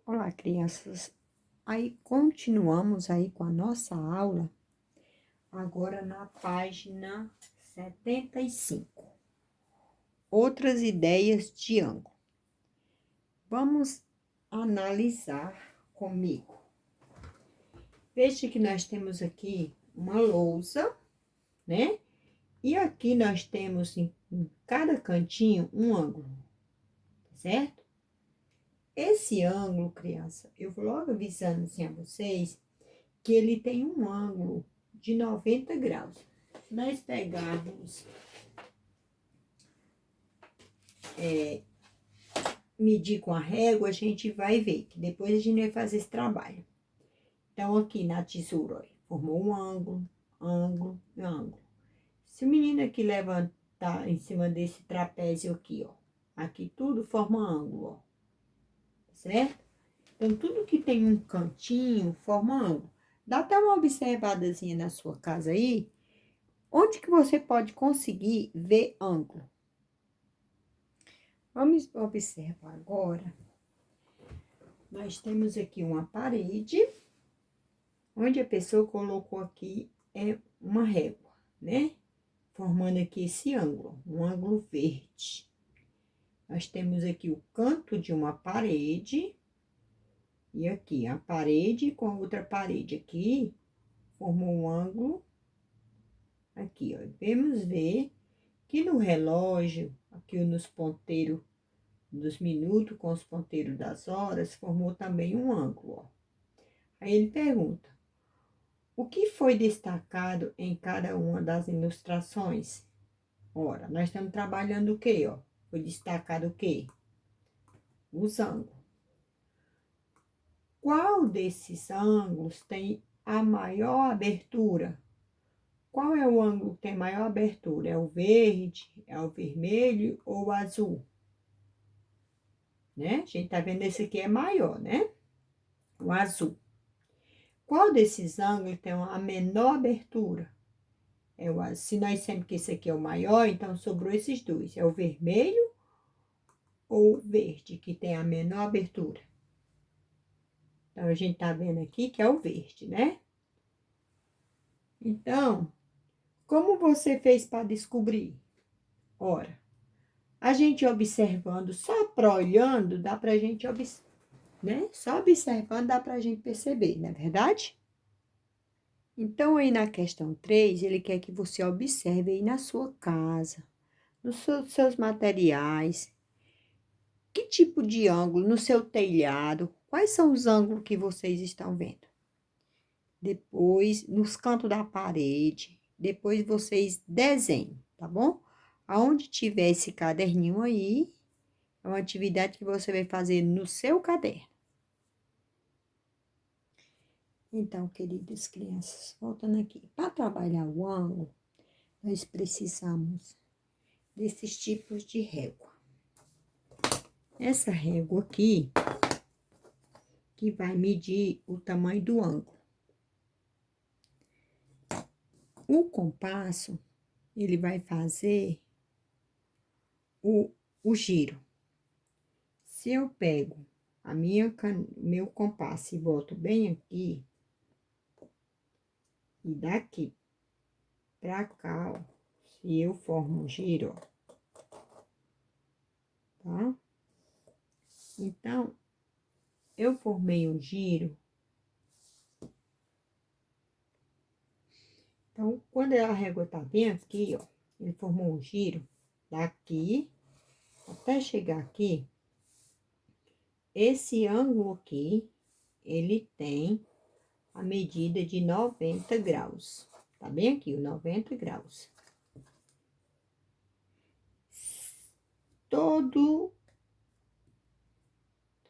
Olá, crianças. Aí, continuamos aí com a nossa aula, agora na página 75. Outras ideias de ângulo. Vamos analisar comigo. Veja que nós temos aqui uma lousa, né? E aqui nós temos em cada cantinho um ângulo, certo? Esse ângulo, criança, eu vou logo avisando assim a vocês, que ele tem um ângulo de 90 graus. Se nós pegarmos, medir com a régua, a gente vai ver, que depois a gente vai fazer esse trabalho. Então, aqui na tesoura, ó, formou um ângulo, ângulo e ângulo. Se o menino aqui levantar em cima desse trapézio aqui, ó, aqui tudo forma ângulo, ó, certo? Então, tudo que tem um cantinho forma ângulo. Dá até uma observadazinha na sua casa aí, onde que você pode conseguir ver ângulo. Vamos observar agora. Nós temos aqui uma parede, onde a pessoa colocou aqui uma régua, né? Formando aqui esse ângulo, um ângulo verde. Nós temos aqui o canto de uma parede, e aqui a parede com a outra parede aqui, formou um ângulo. Aqui, ó, vamos ver que no relógio, aqui nos ponteiros dos minutos com os ponteiros das horas, formou também um ângulo, ó. Aí ele pergunta, o que foi destacado em cada uma das ilustrações? Ora, nós estamos trabalhando o quê, ó? Foi destacado o quê? Os ângulos. Qual desses ângulos tem a maior abertura? Qual é o ângulo que tem maior abertura? É o verde, é o vermelho ou o azul? Né? A gente tá vendo esse aqui é maior, né? O azul. Qual desses ângulos tem a menor abertura? Se nós sempre que esse aqui é o maior, então sobrou esses dois. É o vermelho ou o verde, que tem a menor abertura? Então, a gente tá vendo aqui que é o verde, né? Então, como você fez para descobrir? Ora, a gente observando, só para olhando, dá pra gente, né? Só observando dá pra gente perceber, não é verdade? Então, aí na questão 3, ele quer que você observe aí na sua casa, nos seus materiais, que tipo de ângulo, no seu telhado, quais são os ângulos que vocês estão vendo? Depois, nos cantos da parede, depois vocês desenhem, tá bom? Aonde tiver esse caderninho aí, é uma atividade que você vai fazer no seu caderno. Então, queridas crianças, voltando aqui, para trabalhar o ângulo, nós precisamos desses tipos de régua. Essa régua aqui, que vai medir o tamanho do ângulo. O compasso, ele vai fazer o giro. Se eu pego meu compasso e boto bem aqui, e daqui pra cá, ó, se eu formo um giro, ó, tá? Então, eu formei um giro. Então, quando a régua tá bem aqui, ó, ele formou um giro daqui até chegar aqui. Esse ângulo aqui, ele tem a medida de 90 graus. Tá bem aqui, o 90 graus.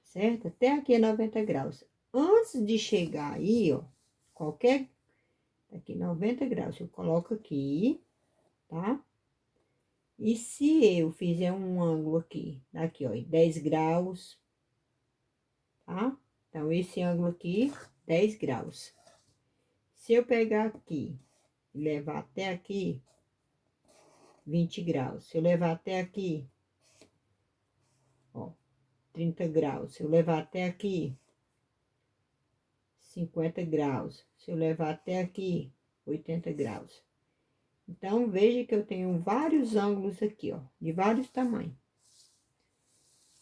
Certo? Até aqui é 90 graus. Antes de chegar aí, ó, aqui 90 graus, eu coloco aqui, tá? E se eu fizer um ângulo aqui, daqui, ó, 10 graus, tá? Então, esse ângulo aqui, 10 graus. Se eu pegar aqui e levar até aqui, 20 graus. Se eu levar até aqui, ó, 30 graus. Se eu levar até aqui, 50 graus. Se eu levar até aqui, 80 graus. Então, veja que eu tenho vários ângulos aqui, ó, de vários tamanhos.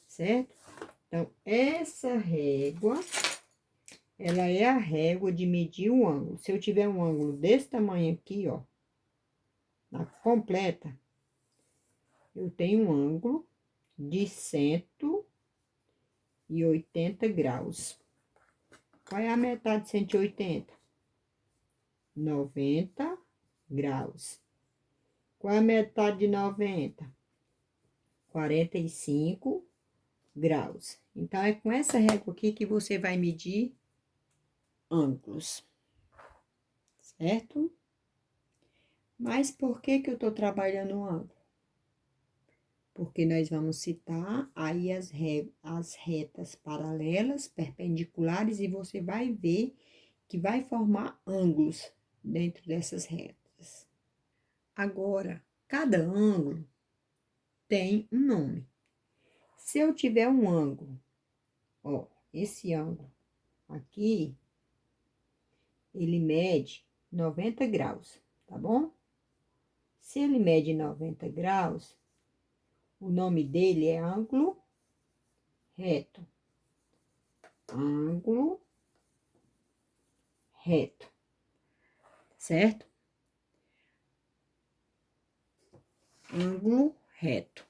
Certo? Então, essa régua, ela é a régua de medir o ângulo. Se eu tiver um ângulo desse tamanho aqui, ó, na completa, eu tenho um ângulo de 180 graus. Qual é a metade de 180? 90 graus. Qual é a metade de 90? 45 graus. Então, é com essa régua aqui que você vai medir ângulos, certo? Mas por que eu tô trabalhando o ângulo? Porque nós vamos citar aí as retas paralelas, perpendiculares, e você vai ver que vai formar ângulos dentro dessas retas. Agora, cada ângulo tem um nome. Se eu tiver um ângulo, ó, esse ângulo aqui, ele mede 90 graus, tá bom? Se ele mede 90 graus, o nome dele é ângulo reto. Ângulo reto, certo? Ângulo reto.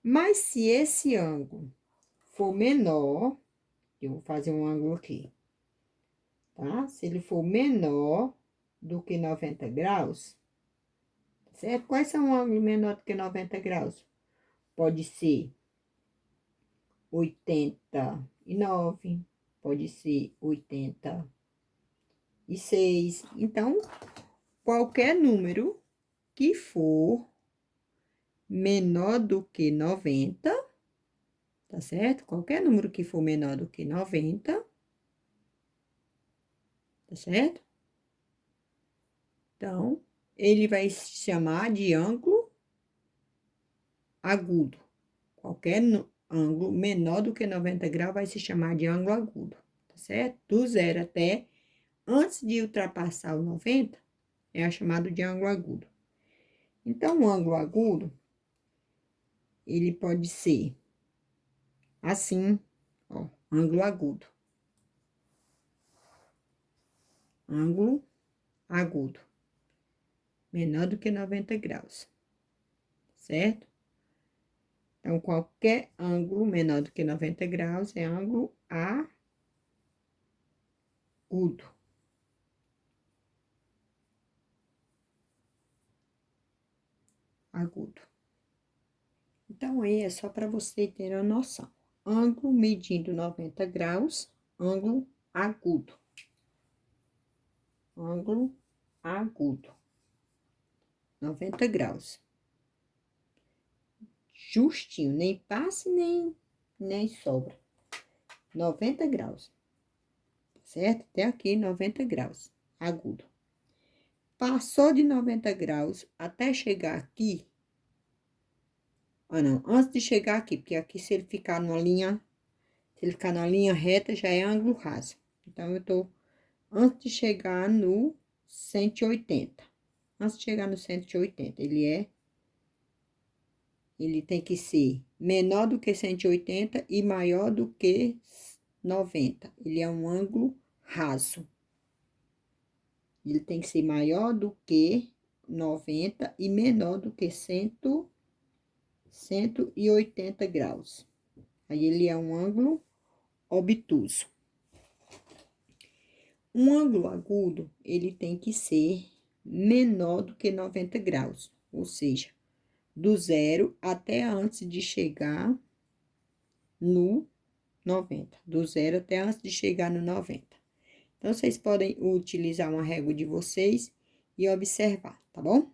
Mas se esse ângulo for menor, eu vou fazer um ângulo aqui, tá? Se ele for menor do que 90 graus, certo? Quais são ângulos menor do que 90 graus? Pode ser 89, pode ser 86. Então, qualquer número que for menor do que 90, tá certo? Qualquer número que for menor do que 90, tá certo? Então, ele vai se chamar de ângulo agudo. Qualquer ângulo menor do que 90 graus vai se chamar de ângulo agudo, tá certo? Do 0 até, antes de ultrapassar o 90, é chamado de ângulo agudo. Então, o ângulo agudo, ele pode ser assim, ó, ângulo agudo. Ângulo agudo. Menor do que 90 graus, certo? Então, qualquer ângulo menor do que 90 graus é ângulo agudo. Agudo. Então, aí é só para você ter a noção. Ângulo medindo 90 graus, ângulo agudo. Ângulo agudo. 90 graus. Justinho, nem passe, nem sobra. 90 graus. Certo? Até aqui, 90 graus. Agudo. Passou de 90 graus até chegar aqui. Ah, não. Antes de chegar aqui, porque aqui se ele ficar numa linha, se ele ficar na linha reta, já é ângulo raso. Então, eu tô antes de chegar no 180. Antes de chegar no 180, ele tem que ser menor do que 180 e maior do que 90. Ele é um ângulo raso. Ele tem que ser maior do que 90 e menor do que 180 graus. Aí, ele é um ângulo obtuso. Um ângulo agudo, ele tem que ser menor do que 90 graus, ou seja, do 0 até antes de chegar no 90. Do 0 até antes de chegar no 90. Então, vocês podem utilizar uma régua de vocês e observar, tá bom?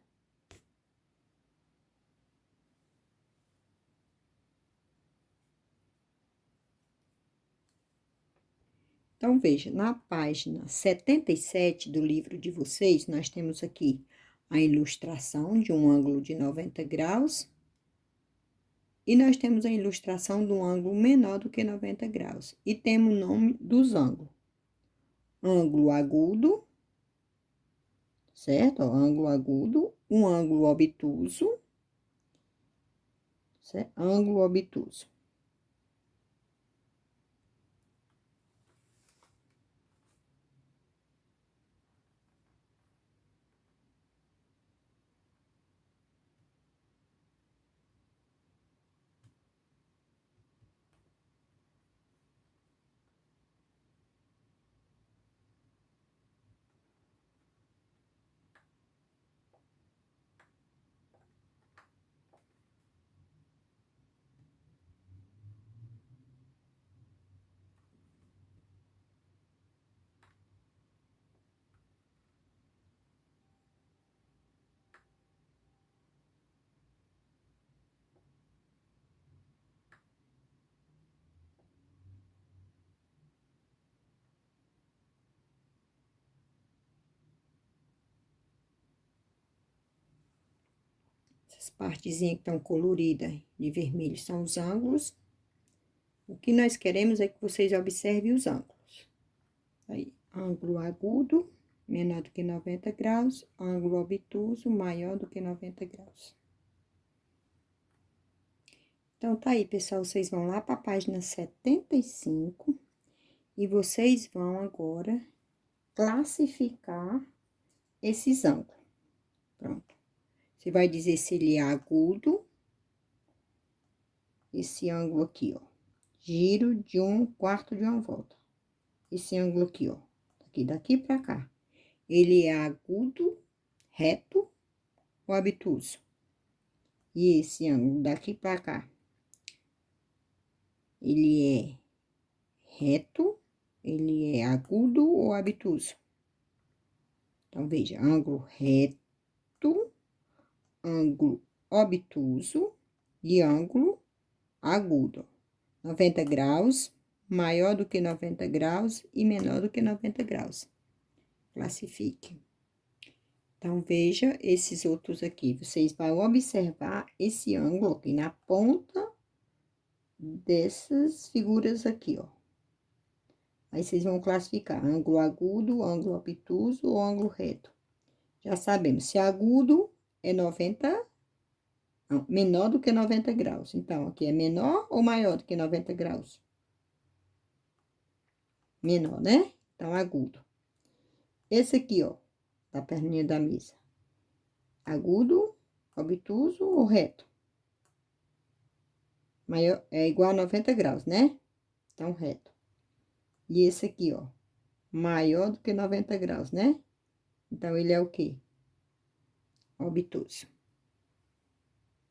Então, veja, na página 77 do livro de vocês, nós temos aqui a ilustração de um ângulo de 90 graus. E nós temos a ilustração de um ângulo menor do que 90 graus. E temos o nome dos ângulos. ângulo agudo, certo? Ó, ângulo agudo, um ângulo obtuso, certo? Ângulo obtuso. Essas partezinhas que estão coloridas de vermelho são os ângulos. O que nós queremos é que vocês observem os ângulos. Aí, ângulo agudo, menor do que 90 graus, ângulo obtuso, maior do que 90 graus. Então, tá aí, pessoal, vocês vão lá para a página 75 e vocês vão agora classificar esses ângulos. Pronto. Você vai dizer se ele é agudo, esse ângulo aqui, ó. Giro de 1/4 de uma volta. Esse ângulo aqui, ó. Daqui pra cá. Ele é agudo, reto ou obtuso? E esse ângulo daqui pra cá. Ele é reto, ele é agudo ou obtuso? Então, veja, ângulo reto, ângulo obtuso e ângulo agudo. 90 graus, maior do que 90 graus e menor do que 90 graus. Classifique. Então, veja esses outros aqui. Vocês vão observar esse ângulo aqui na ponta dessas figuras aqui, ó. Aí, vocês vão classificar ângulo agudo, ângulo obtuso ou ângulo reto. Já sabemos, se agudo é 90, não, menor do que 90 graus. Então, aqui é menor ou maior do que 90 graus? Menor, né? Então, agudo. Esse aqui, ó, da perninha da mesa. Agudo, obtuso ou reto? Maior, é igual a 90 graus, né? Então, reto. E esse aqui, ó, maior do que 90 graus, né? Então, ele é o quê? Obtuso.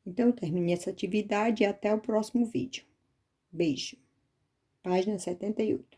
Então, termine essa atividade e até o próximo vídeo. Beijo. Página 78.